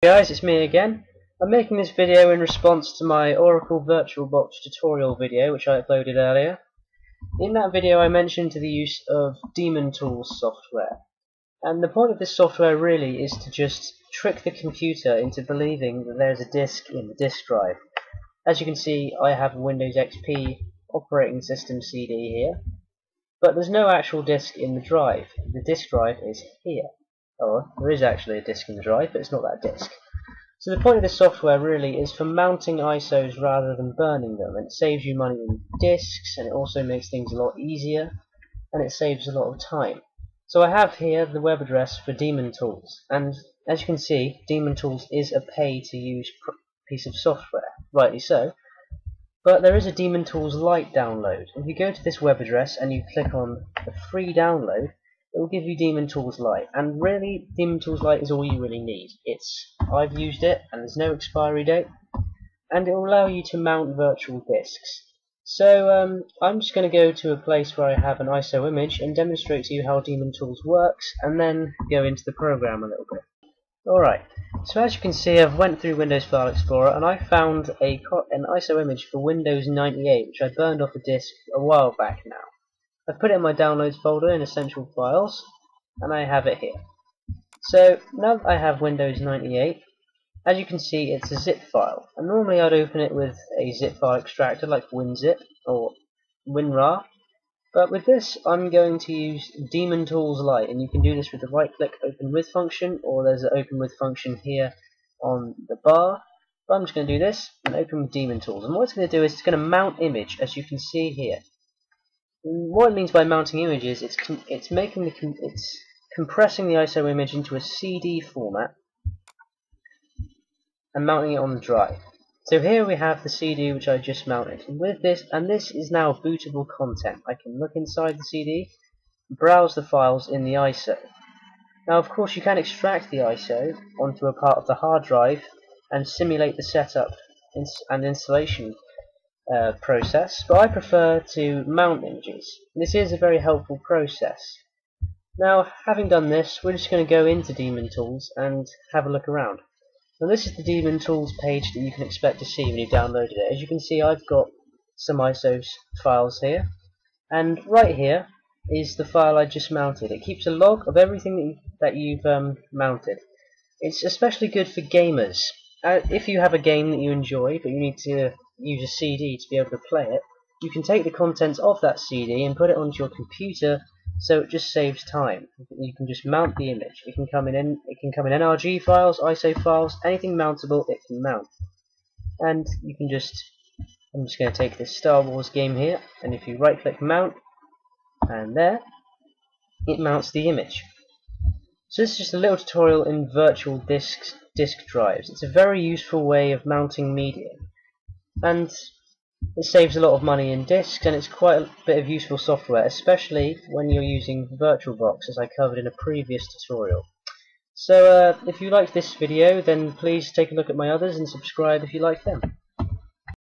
Hey guys, it's me again. I'm making this video in response to my Oracle VirtualBox tutorial video which I uploaded earlier. In that video I mentioned the use of DAEMON Tools software, and the point of this software really is to just trick the computer into believing that there's a disk in the disk drive. As you can see, I have a Windows XP operating system CD here, but there's no actual disk in the drive. The disk drive is here. Oh, there is actually a disk in the drive, but it's not that disk. So the point of this software really is for mounting ISOs rather than burning them, and it saves you money in disks, and it also makes things a lot easier, and it saves a lot of time. So I have here the web address for DAEMON Tools, and as you can see, DAEMON Tools is a pay-to-use piece of software, rightly so. But there is a DAEMON Tools Lite download. If you go to this web address and you click on the free download, it will give you DAEMON Tools Lite, and really DAEMON Tools Lite is all you really need. I've used it and there's no expiry date, and it will allow you to mount virtual disks. So I'm just going to go to a place where I have an ISO image and demonstrate to you how DAEMON Tools works, and then go into the program a little bit. Alright, so as you can see, I've went through Windows File Explorer and I found an ISO image for Windows 98 which I burned off a disk a while back now. I've put it in my downloads folder in Essential Files, and I have it here. So now that I have Windows 98, as you can see, it's a zip file, and normally I'd open it with a zip file extractor like WinZip or WinRAR, but with this I'm going to use DAEMON Tools Lite, and you can do this with the right click open with function, or there's an open with function here on the bar. But I'm just going to do this and open with DAEMON Tools, and what it's going to do is it's going to mount image, as you can see here. What it means by mounting images, it's compressing the ISO image into a CD format and mounting it on the drive. So here we have the CD which I just mounted, and with this, this is now bootable content. I can look inside the CD, browse the files in the ISO. Now of course you can extract the ISO onto a part of the hard drive and simulate the setup and installation process, but I prefer to mount images. This is a very helpful process. Now, having done this, we're just going to go into DAEMON Tools and have a look around. Now this is the DAEMON Tools page that you can expect to see when you've downloaded it. As you can see, I've got some ISO files here, and right here is the file I just mounted. It keeps a log of everything that you've mounted. It's especially good for gamers. If you have a game that you enjoy, but you need to use a CD to be able to play it, you can take the contents of that CD and put it onto your computer, so it just saves time. You can just mount the image. It can come in NRG files, ISO files, anything mountable it can mount. And you can I'm just going to take this Star Wars game here, and if you right click mount, and there, it mounts the image. So this is just a little tutorial in virtual disk drives. It's a very useful way of mounting media, and it saves a lot of money in disks, and it's quite a bit of useful software, especially when you're using VirtualBox, as I covered in a previous tutorial. So if you liked this video, then please take a look at my others and subscribe if you like them.